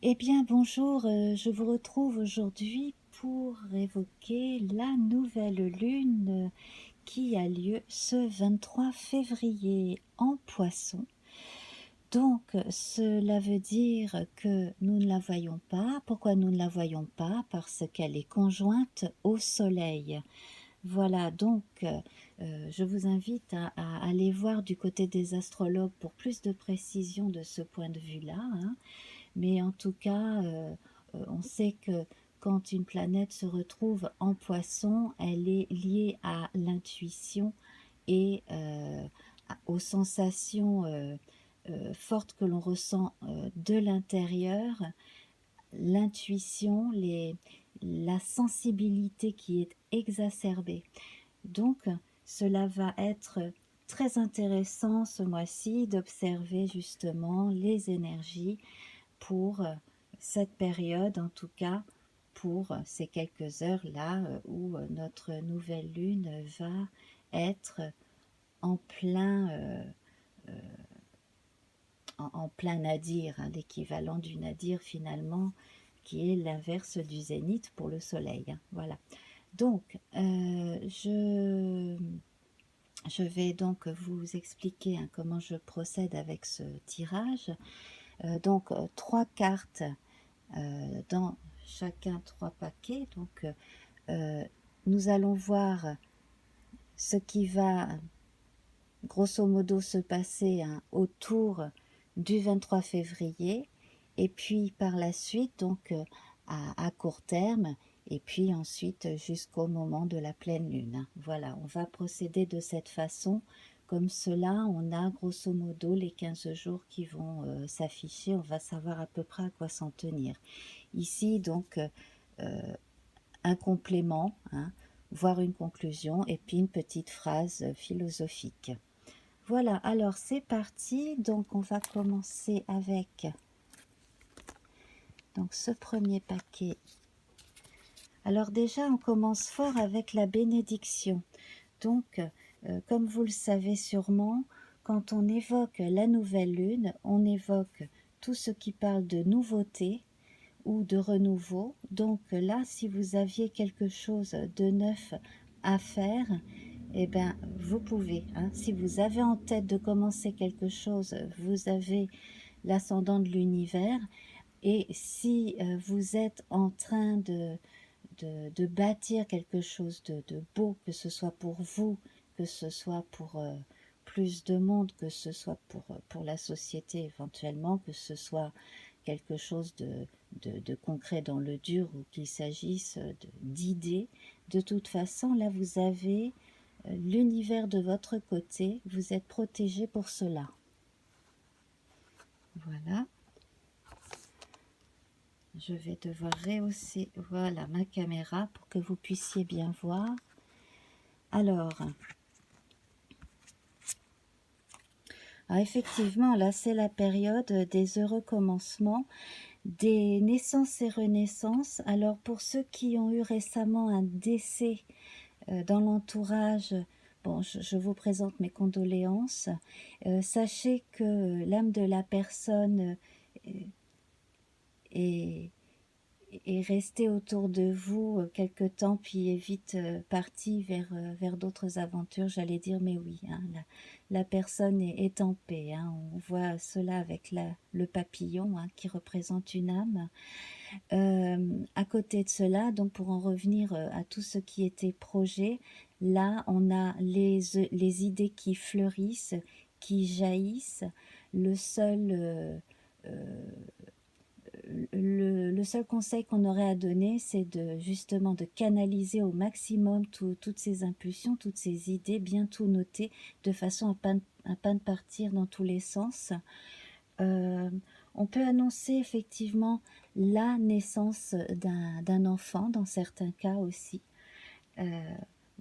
Eh bien, bonjour, je vous retrouve aujourd'hui pour évoquer la nouvelle lune qui a lieu ce 23 février en Poisson. Donc, cela veut dire que nous ne la voyons pas. Pourquoi nous ne la voyons pas? Parce qu'elle est conjointe au Soleil. Voilà, donc je vous invite à aller voir du côté des astrologues pour plus de précision de ce point de vue-là, hein. Mais en tout cas, on sait que quand une planète se retrouve en Poisson, elle est liée à l'intuition et aux sensations fortes que l'on ressent de l'intérieur, l'intuition, la sensibilité qui est exacerbée. Donc, cela va être très intéressant ce mois-ci d'observer justement les énergies pour cette période, en tout cas pour ces quelques heures-là où notre nouvelle lune va être en plein, en plein nadir, hein, l'équivalent du nadir finalement, qui est l'inverse du zénith pour le soleil, hein, voilà. Donc, je vais donc vous expliquer hein, comment je procède avec ce tirage. Donc, trois cartes dans chacun trois paquets. Donc, nous allons voir ce qui va grosso modo se passer hein, autour du 23 février et puis par la suite, donc à court terme, et puis ensuite jusqu'au moment de la pleine lune, hein. Voilà, on va procéder de cette façon. Comme cela, on a grosso modo les 15 jours qui vont s'afficher. On va savoir à peu près à quoi s'en tenir. Ici, donc, un complément, hein, voire une conclusion, et puis une petite phrase philosophique. Voilà, alors c'est parti. Donc, on va commencer avec donc, ce premier paquet. Alors déjà, on commence fort avec la bénédiction. Donc, comme vous le savez sûrement, quand on évoque la nouvelle lune, on évoque tout ce qui parle de nouveauté, ou de renouveau. Donc là, si vous aviez quelque chose de neuf à faire, eh bien, vous pouvez, hein. Si vous avez en tête de commencer quelque chose, vous avez l'ascendant de l'univers. Et si vous êtes en train de bâtir quelque chose de beau, que ce soit pour vous, que ce soit pour plus de monde, que ce soit pour la société éventuellement, que ce soit quelque chose de concret dans le dur ou qu'il s'agisse d'idées, de toute façon, là, vous avez l'univers de votre côté, vous êtes protégé pour cela. Voilà. Je vais devoir rehausser voilà, ma caméra pour que vous puissiez bien voir. Alors effectivement, là, c'est la période des heureux commencements, des naissances et renaissances. Alors, pour ceux qui ont eu récemment un décès dans l'entourage, bon, je vous présente mes condoléances. Sachez que l'âme de la personne est restée autour de vous quelque temps, puis est vite partie vers d'autres aventures, j'allais dire, mais oui, hein, la personne est en paix, hein. On voit cela avec le papillon hein, qui représente une âme. À côté de cela, donc pour en revenir à tout ce qui était projet, là on a les idées qui fleurissent, qui jaillissent. Le seul, le seul conseil qu'on aurait à donner, c'est justement de canaliser au maximum toutes ces impulsions, toutes ces idées, bien tout noter, de façon à pas partir dans tous les sens. On peut annoncer effectivement la naissance d'un enfant, dans certains cas aussi.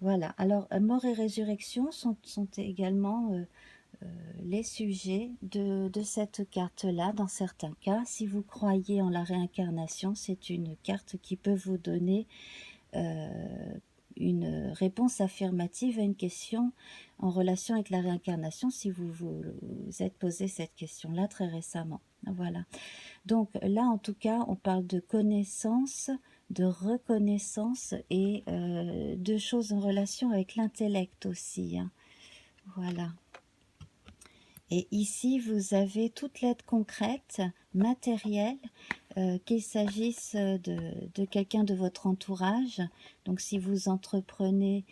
Voilà, alors mort et résurrection sont également les sujets de cette carte-là, dans certains cas. Si vous croyez en la réincarnation, c'est une carte qui peut vous donner une réponse affirmative à une question en relation avec la réincarnation, si vous êtes posé cette question-là très récemment. Voilà. Donc là, en tout cas, on parle de connaissance, de reconnaissance et de choses en relation avec l'intellect aussi, hein. Voilà. Et ici, vous avez toute l'aide concrète, matérielle, qu'il s'agisse de quelqu'un de votre entourage. Donc si vous entreprenez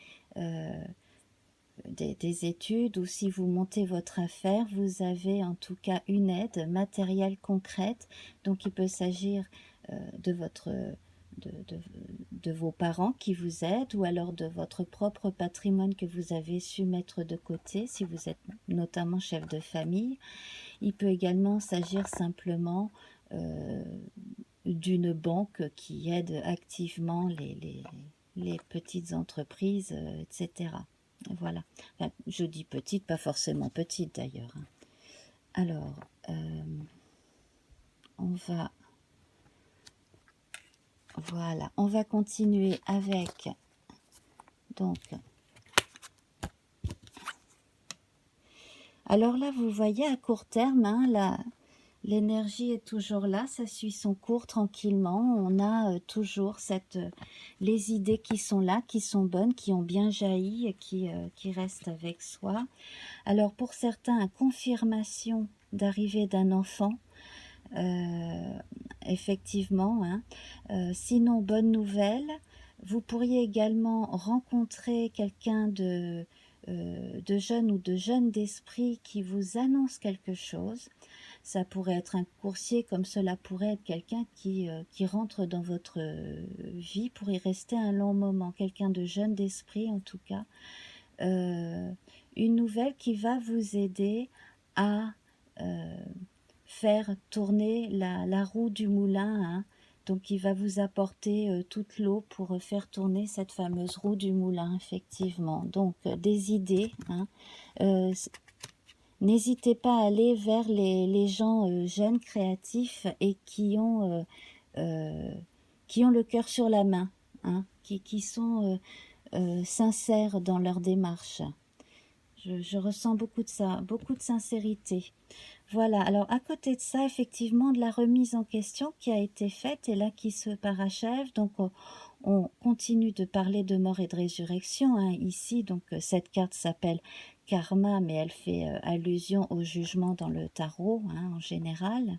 des études ou si vous montez votre affaire, vous avez en tout cas une aide matérielle concrète. Donc il peut s'agir de votre de vos parents qui vous aident ou alors de votre propre patrimoine que vous avez su mettre de côté si vous êtes notamment chef de famille. Il peut également s'agir simplement d'une banque qui aide activement les petites entreprises, etc. Voilà. Enfin, je dis petite, pas forcément petite d'ailleurs, hein. Alors, on va... Voilà, on va continuer avec... Donc... Alors là, vous voyez à court terme, hein, l'énergie est toujours là, ça suit son cours tranquillement. On a toujours les idées qui sont là, qui sont bonnes, qui ont bien jailli et qui restent avec soi. Alors pour certains, confirmation d'arrivée d'un enfant, effectivement, hein. Sinon, bonne nouvelle, vous pourriez également rencontrer quelqu'un de jeune ou de jeune d'esprit qui vous annonce quelque chose. Ça pourrait être un coursier comme cela pourrait être quelqu'un qui rentre dans votre vie pour y rester un long moment. Quelqu'un de jeune d'esprit en tout cas. Une nouvelle qui va vous aider à faire tourner la roue du moulin, hein. Donc il va vous apporter toute l'eau pour faire tourner cette fameuse roue du moulin, effectivement. Donc des idées, hein. N'hésitez pas à aller vers les gens jeunes, créatifs et qui ont le cœur sur la main, hein, qui sont sincères dans leur démarche. Je ressens beaucoup de ça, beaucoup de sincérité. Voilà, alors à côté de ça, effectivement, de la remise en question qui a été faite et là qui se parachève. Donc on continue de parler de mort et de résurrection, hein, ici. Donc cette carte s'appelle Karma, mais elle fait allusion au jugement dans le tarot, hein, en général.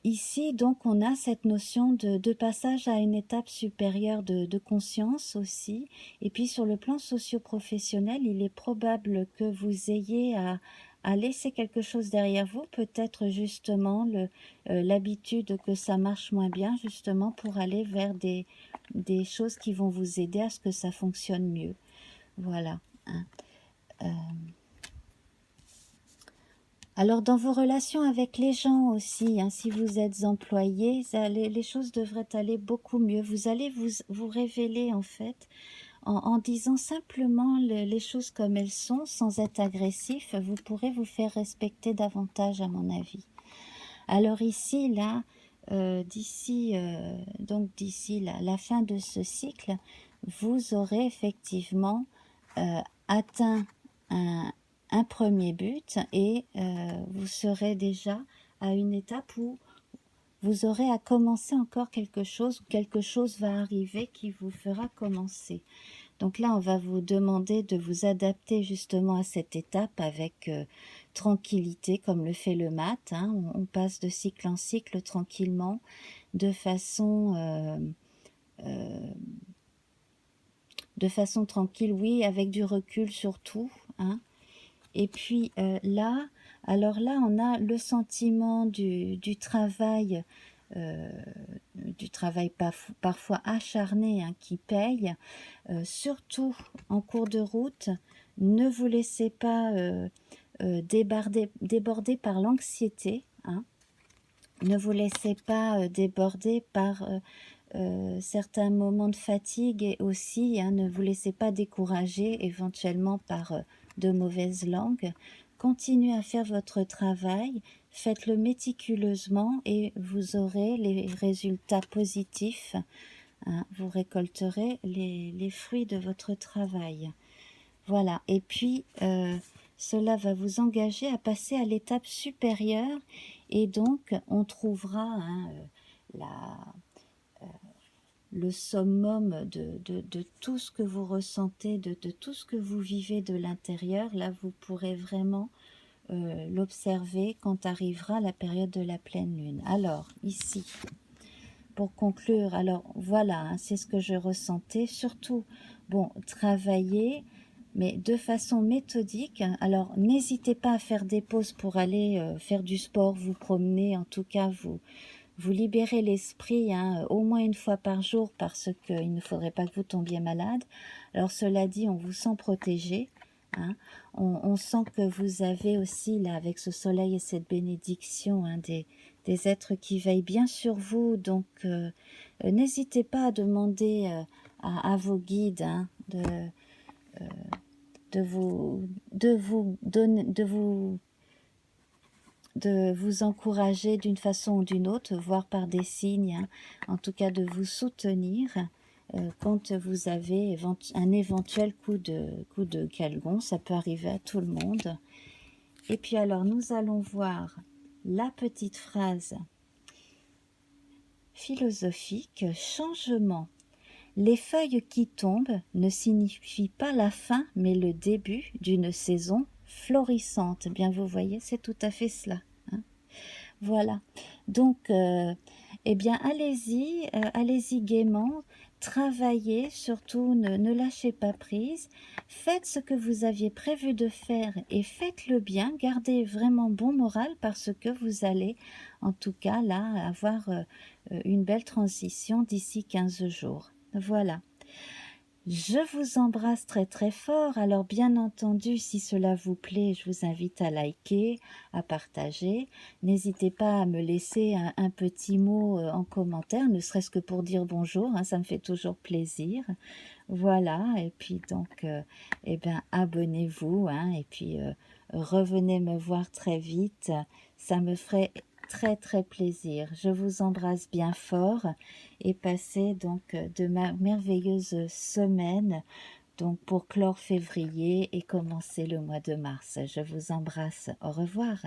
Ici, donc, on a cette notion de passage à une étape supérieure de conscience aussi. Et puis, sur le plan socio-professionnel, il est probable que vous ayez à laisser quelque chose derrière vous, peut-être justement l'habitude que ça marche moins bien, justement, pour aller vers des choses qui vont vous aider à ce que ça fonctionne mieux. Voilà, hein. Alors, dans vos relations avec les gens aussi, hein, si vous êtes employé, les choses devraient aller beaucoup mieux. Vous allez vous révéler, en fait, en disant simplement les choses comme elles sont, sans être agressif. Vous pourrez vous faire respecter davantage, à mon avis. Alors ici, là, d'ici la fin de ce cycle, vous aurez effectivement atteint un premier but et vous serez déjà à une étape où vous aurez à commencer encore quelque chose, ou quelque chose va arriver qui vous fera commencer. Donc là, on va vous demander de vous adapter justement à cette étape avec tranquillité, comme le fait le mat, hein. On passe de cycle en cycle tranquillement, de façon tranquille, oui, avec du recul surtout, hein. Et puis là, alors là, on a le sentiment du travail, parfois acharné, hein, qui paye. Surtout en cours de route, ne vous laissez pas déborder par l'anxiété, hein. Ne vous laissez pas déborder par certains moments de fatigue et aussi, hein, ne vous laissez pas décourager éventuellement par de mauvaises langues. Continuez à faire votre travail, faites-le méticuleusement et vous aurez les résultats positifs, hein. Vous récolterez les fruits de votre travail. Voilà, et puis cela va vous engager à passer à l'étape supérieure et donc on trouvera hein, le summum de tout ce que vous ressentez, de tout ce que vous vivez de l'intérieur. Là, vous pourrez vraiment l'observer quand arrivera la période de la pleine lune. Alors, ici, pour conclure, alors voilà, hein, c'est ce que je ressentais. Surtout, bon, travailler, mais de façon méthodique. Alors, n'hésitez pas à faire des pauses pour aller faire du sport, vous promener, en tout cas, vous libérez l'esprit hein, au moins une fois par jour parce qu'il ne faudrait pas que vous tombiez malade. Alors, cela dit, on vous sent protégé. Hein. On sent que vous avez aussi, là, avec ce soleil et cette bénédiction, hein, des êtres qui veillent bien sur vous. Donc, n'hésitez pas à demander à vos guides hein, de vous donner, de vous encourager d'une façon ou d'une autre, voire par des signes, hein, en tout cas de vous soutenir quand vous avez un éventuel coup de calgon. Ça peut arriver à tout le monde. Et puis alors, nous allons voir la petite phrase philosophique, changement. Les feuilles qui tombent ne signifient pas la fin, mais le début d'une saison florissante. Bien, vous voyez, c'est tout à fait cela. Hein. Voilà. Donc, eh bien, allez-y, allez-y gaiement. Travaillez, surtout ne lâchez pas prise. Faites ce que vous aviez prévu de faire et faites-le bien. Gardez vraiment bon moral parce que vous allez, en tout cas, là, avoir une belle transition d'ici 15 jours. Voilà. Je vous embrasse très très fort. Alors bien entendu, si cela vous plaît, je vous invite à liker, à partager. N'hésitez pas à me laisser un petit mot en commentaire, ne serait-ce que pour dire bonjour, hein, ça me fait toujours plaisir. Voilà, et puis donc, eh bien, abonnez-vous, hein, et puis revenez me voir très vite. Ça me ferait très très plaisir. Je vous embrasse bien fort et passez donc de merveilleuses semaines donc pour clore février et commencer le mois de mars. Je vous embrasse. Au revoir.